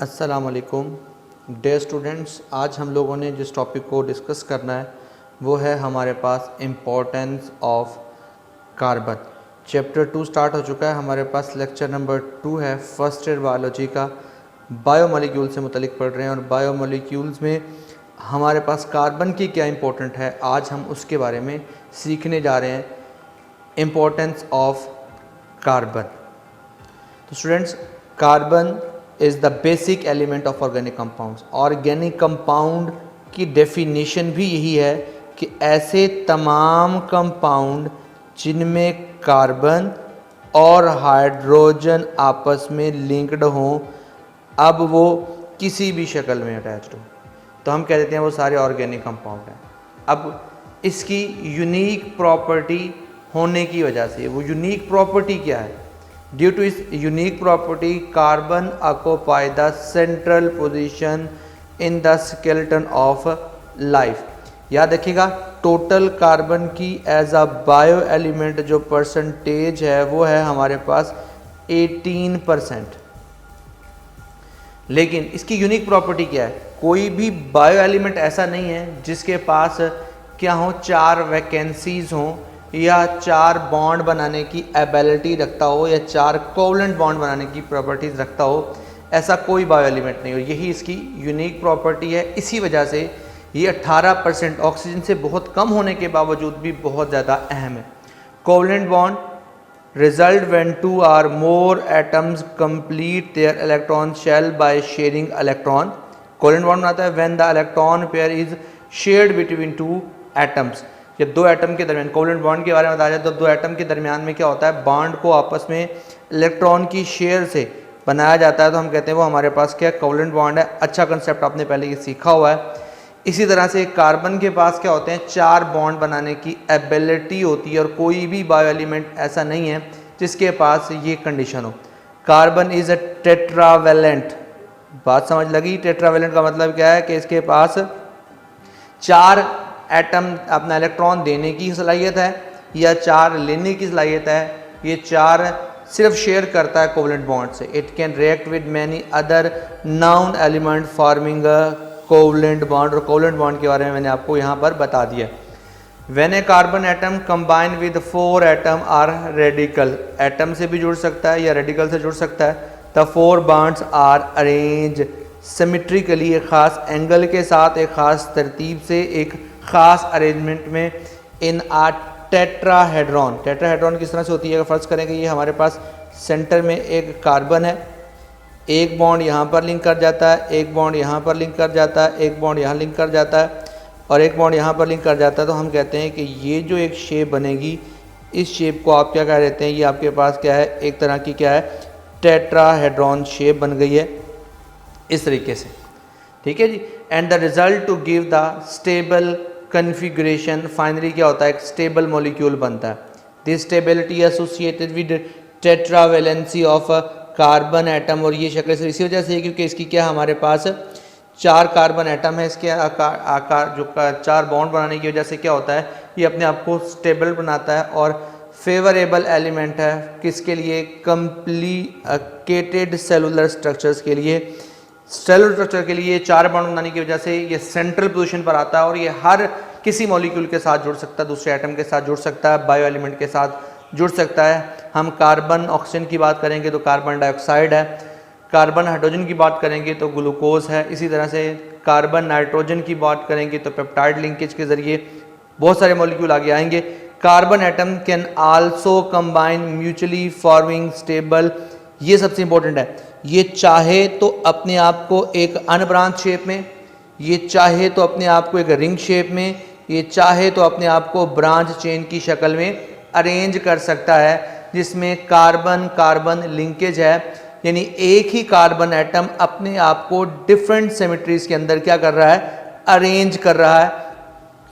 अस्सलाम वालेकुम dear students, आज हम लोगों ने जिस टॉपिक को डिस्कस करना है वो है हमारे पास importance of carbon. Chapter 2 start हो चुका है, हमारे पास लेक्चर नंबर 2 है, फर्स्ट ईयर बायोलॉजी का। बायोमोलिक्यूल से मुतलिक पढ़ रहे हैं और बायोमोलिक्यूल्स में हमारे पास कार्बन की क्या इम्पोर्टेंट है, आज हम उसके बारे में सीखने जा रहे हैं, इम्पोर्टेंस ऑफ कार्बन। तो students, carbon is the basic element of organic compounds. Organic compound की डेफिनेशन भी यही है कि ऐसे तमाम कंपाउंड जिनमें कार्बन और हाइड्रोजन आपस में लिंक्ड हों, अब वो किसी भी शक्ल में अटैच्ड हो, तो हम कह देते हैं वो सारे ऑर्गेनिक कंपाउंड हैं। अब इसकी यूनिक प्रॉपर्टी होने की वजह से, वो यूनिक प्रॉपर्टी क्या है? Due to its unique property, carbon occupy the central position in the skeleton of life। याद रखिएगा, टोटल कार्बन की एज अ बायो एलिमेंट जो परसेंटेज है वो है हमारे पास 18%। लेकिन इसकी यूनिक प्रॉपर्टी क्या है? कोई भी बायो एलिमेंट ऐसा नहीं है जिसके पास क्या हो, 4 वैकेंसीज हों या 4 बॉन्ड बनाने की एबिलिटी रखता हो या 4 कोवलेंट बॉन्ड बनाने की प्रॉपर्टीज़ रखता हो। ऐसा कोई बायो एलिमेंट नहीं हो, यही इसकी यूनिक प्रॉपर्टी है। इसी वजह से ये 18% ऑक्सीजन से बहुत कम होने के बावजूद भी बहुत ज़्यादा अहम है। Covalent bond result when 2 or more atoms complete their electron shell by sharing electron। Covalent bond बनाता है when the electron pair is shared between 2 atoms. जब 2 एटम के दरमियान, कोवलेंट बॉन्ड के बारे में बताया जाए तो 2 एटम के दरमियान में क्या होता है, बॉन्ड को आपस में इलेक्ट्रॉन की शेयर से बनाया जाता है, तो हम कहते हैं वो हमारे पास क्या, कोवलेंट बॉन्ड है। अच्छा कंसेप्ट, आपने पहले ये सीखा हुआ है। इसी तरह से कार्बन के पास क्या होते हैं, 4 बॉन्ड बनाने की एबिलिटी होती है और कोई भी बायो एलिमेंट ऐसा नहीं है जिसके पास ये कंडीशन हो। Carbon is a tetravalent. बात समझ लगी? टेट्रावेलेंट का मतलब क्या है कि इसके पास 4 एटम अपना इलेक्ट्रॉन देने की सलाहियत है या 4 लेने की सलाहियत है। ये 4 सिर्फ शेयर करता है कोवलेंट बॉन्ड से। It can react with many other non element forming a covalent bond. और कोवलेंट बॉन्ड के बारे में मैंने आपको यहाँ पर बता दिया। When a carbon atom combine with 4 atom or radical, atom से भी जुड़ सकता है या रेडिकल से जुड़ सकता है। The 4 bonds are arrange symmetrically, एक खास एंगल के साथ, एक खास तरतीब से, एक खास अरेंजमेंट में, इन आ टेट्राहेड्रॉन। टेट्राहेड्रॉन किस तरह से होती है, अगर फर्ज करें कि ये हमारे पास सेंटर में एक कार्बन है, एक बॉन्ड यहाँ पर लिंक कर जाता है, एक बॉन्ड यहाँ पर लिंक कर जाता है, एक बॉन्ड यहाँ लिंक कर जाता है और एक बॉन्ड यहाँ पर लिंक कर जाता है, तो हम कहते हैं कि ये जो एक शेप बनेगी, इस शेप को आप क्या कह देते हैं, ये आपके पास क्या है, एक तरह की क्या है, टेट्राहेड्रॉन शेप बन गई है इस तरीके से। ठीक है जी। And the result to give the stable configuration, finally क्या होता है, एक स्टेबल मॉलिक्यूल बनता है। This stability associated with tetravalency of carbon atom. और ये शक्ल से इसी वजह से है क्योंकि इसकी क्या, हमारे पास 4 कार्बन एटम है, इसके आकार जो 4 बॉन्ड बनाने की वजह से क्या होता है, ये अपने आप को स्टेबल बनाता है और फेवरेबल एलिमेंट है किसके लिए, कॉम्प्लिकेटेड सेलुलर स्ट्रक्चर्स के लिए। सेलुलर स्ट्रक्चर के लिए 4 बॉन्ड बनाने की वजह से ये सेंट्रल पोजीशन पर आता है और ये हर किसी मॉलिक्यूल के साथ जुड़ सकता है, दूसरे एटम के साथ जुड़ सकता है, बायो एलिमेंट के साथ जुड़ सकता है। हम कार्बन ऑक्सीजन की बात करेंगे तो कार्बन डाइऑक्साइड है, कार्बन हाइड्रोजन की बात करेंगे तो ग्लूकोज है, इसी तरह से कार्बन नाइट्रोजन की बात करेंगे तो पेप्टाइड लिंकेज के जरिए बहुत सारे मॉलिक्यूल आगे आएंगे। Carbon atom can also combine mutually forming stable, ये सबसे इंपॉर्टेंट है, ये चाहे तो अपने आप को एक अनब्रांच शेप में, ये चाहे तो अपने आप को एक रिंग शेप में, ये चाहे तो अपने आप को ब्रांच चेन की शक्ल में अरेंज कर सकता है, जिसमें कार्बन कार्बन लिंकेज है, यानी एक ही कार्बन एटम अपने आप को डिफरेंट सिमेट्रीज के अंदर क्या कर रहा है, अरेंज कर रहा है।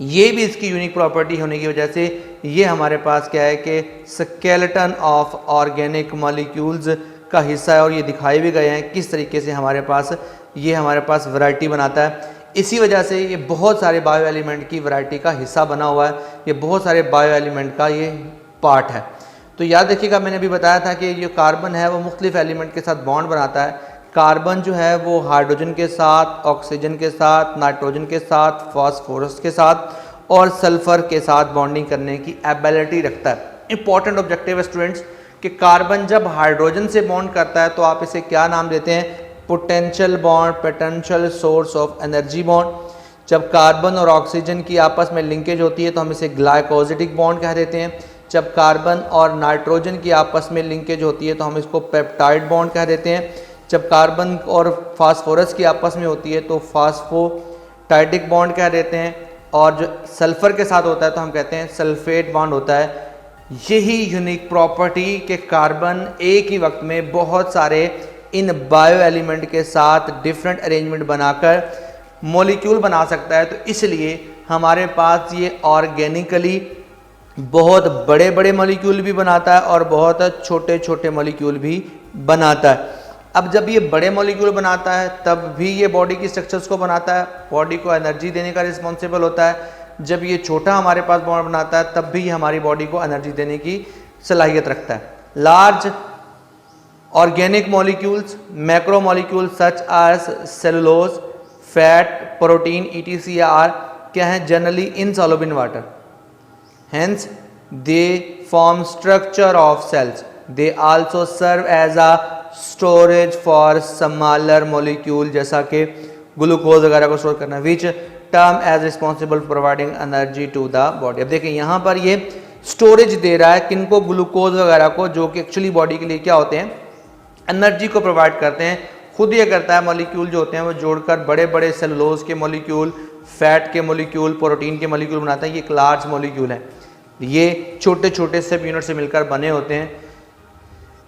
ये भी इसकी यूनिक प्रॉपर्टी होने की वजह से ये हमारे पास क्या है कि स्केलेटन ऑफ ऑर्गेनिक मॉलिक्यूल्स का हिस्सा है और ये दिखाए भी गए हैं किस तरीके से हमारे पास वैरायटी बनाता है। इसी वजह से ये बहुत सारे बायो एलिमेंट की वैरायटी का हिस्सा बना हुआ है, ये बहुत सारे बायो एलिमेंट का ये पार्ट है। तो याद रखिएगा, मैंने अभी बताया था कि ये कार्बन है वो मुख्तलिफ एलिमेंट के साथ बॉन्ड बनाता है। कार्बन जो है वो हाइड्रोजन के साथ, ऑक्सीजन के साथ, नाइट्रोजन के साथ, फास्फोरस के साथ और सल्फर के साथ बॉन्डिंग करने की एबिलिटी रखता है। इंपॉर्टेंट ऑब्जेक्टिव है स्टूडेंट्स कि कार्बन जब हाइड्रोजन से बॉन्ड करता है तो आप इसे क्या नाम देते हैं? Potential bond, potential source of energy bond. जब कार्बन और ऑक्सीजन की आपस में लिंकेज होती है तो हम इसे ग्लाइकोसिडिक बॉन्ड कह देते हैं। जब कार्बन और नाइट्रोजन की आपस में लिंकेज होती है तो हम इसको पेप्टाइड बॉन्ड कह देते हैं। जब कार्बन और फास्फोरस की आपस में होती है तो फास्फोटाइडिक बॉन्ड कह देते हैं। और जो सल्फर के साथ होता है तो हम कहते हैं सल्फेट बॉन्ड होता है। यही यूनिक प्रॉपर्टी के कार्बन एक ही वक्त में बहुत सारे इन बायो एलिमेंट के साथ डिफरेंट अरेंजमेंट बनाकर मॉलिक्यूल बना सकता है। तो इसलिए हमारे पास ये ऑर्गेनिकली बहुत बड़े बड़े मॉलिक्यूल भी बनाता है और बहुत छोटे छोटे मॉलिक्यूल भी बनाता है। अब जब ये बड़े मॉलिक्यूल बनाता है तब भी ये बॉडी की स्ट्रक्चर्स को बनाता है, बॉडी को एनर्जी देने का रिस्पॉन्सिबल होता है। जब ये छोटा हमारे पास बॉन्ड बनाता है तब भी ये हमारी बॉडी को एनर्जी देने की सलाहियत रखता है। Large organic molecules, macro molecules such as cellulose, fat, protein etc are क्या है? Generally insoluble in water, hence they form structure of cells. They also serve as a storage for smaller molecule जैसा कि glucose वगैरह को store करना, which term as responsible for providing energy to the body. अब देखिए यहाँ पर ये स्टोरेज दे रहा है किनको? ग्लूकोज वगैरह को, जो कि एक्चुअली बॉडी के लिए क्या होते हैं? एनर्जी को प्रोवाइड करते हैं। खुद ये करता है, मॉलिक्यूल जो होते हैं वो जोड़कर बड़े बड़े सेलुलोज के मॉलिक्यूल, फैट के मॉलिक्यूल, प्रोटीन के मॉलिक्यूल बनाता है। ये एक लार्ज मॉलिक्यूल है, ये छोटे छोटे सब यूनिट से मिलकर बने होते हैं।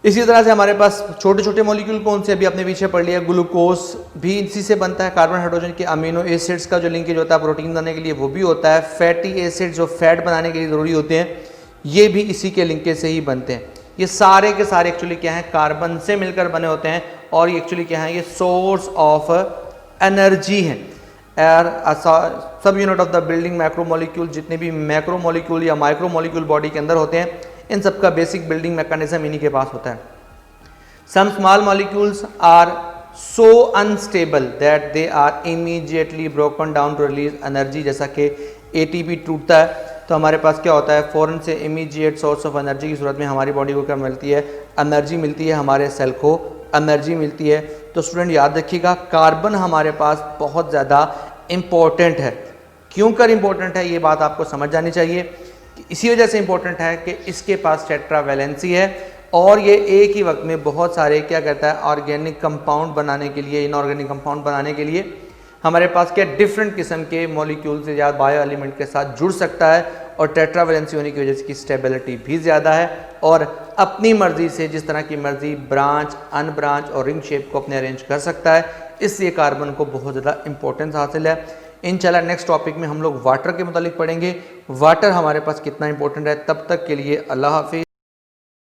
इसी तरह से हमारे पास छोटे छोटे मॉलिक्यूल कौन से? अभी आपने पीछे पढ़ लिया, ग्लूकोज भी इसी से बनता है। कार्बन हाइड्रोजन के अमीनो एसिड्स का जो लिंकेज होता है प्रोटीन बनाने के लिए वो भी होता है। फैटी एसिड्स जो फैट बनाने के लिए ज़रूरी होते हैं ये भी इसी के लिंकेज से ही बनते हैं। ये सारे के सारे एक्चुअली क्या हैं? कार्बन से मिलकर बने होते हैं और ये एक्चुअली क्या है? ये सोर्स ऑफ एनर्जी है। सब unit of the building macro molecule, जितने भी मैक्रो मॉलिक्यूल या माइक्रो मॉलिक्यूल बॉडी के अंदर होते हैं, इन सब का बेसिक बिल्डिंग मैकेनिज्म इन्हीं के पास होता है। Some small molecules are so unstable that they are immediately broken down to release energy. जैसा कि एटीपी टूटता है तो हमारे पास क्या होता है? फ़ौरन से इमीडिएट सोर्स ऑफ एनर्जी की सूरत में हमारी बॉडी को क्या मिलती है? एनर्जी मिलती है, हमारे सेल को एनर्जी मिलती है। तो स्टूडेंट याद रखिएगा, कार्बन हमारे पास बहुत ज़्यादा इम्पोर्टेंट है। क्यों कर इम्पोर्टेंट है ये बात आपको समझ जानी चाहिए। इसी वजह से इम्पोर्टेंट है कि इसके पास टेट्रावैलेंसी है और ये एक ही वक्त में बहुत सारे क्या कहता है? ऑर्गेनिक कंपाउंड बनाने के लिए, इनऑर्गेनिक कंपाउंड बनाने के लिए हमारे पास क्या डिफरेंट किस्म के मॉलिक्यूल से या बायो एलिमेंट के साथ जुड़ सकता है। और टेट्रावैलेंसी होने की वजह से इसकी स्टेबिलिटी भी ज़्यादा है और अपनी मर्जी से जिस तरह की मर्जी ब्रांच, अनब्रांच और रिंग शेप को अपने अरेंज कर सकता है। इसलिए कार्बन को बहुत ज़्यादा इंपॉर्टेंस हासिल है। इंशाल्लाह नेक्स्ट टॉपिक में हम लोग वाटर के मुतालिक पढ़ेंगे, वाटर हमारे पास कितना इंपॉर्टेंट है। तब तक के लिए अल्लाह हाफिज़।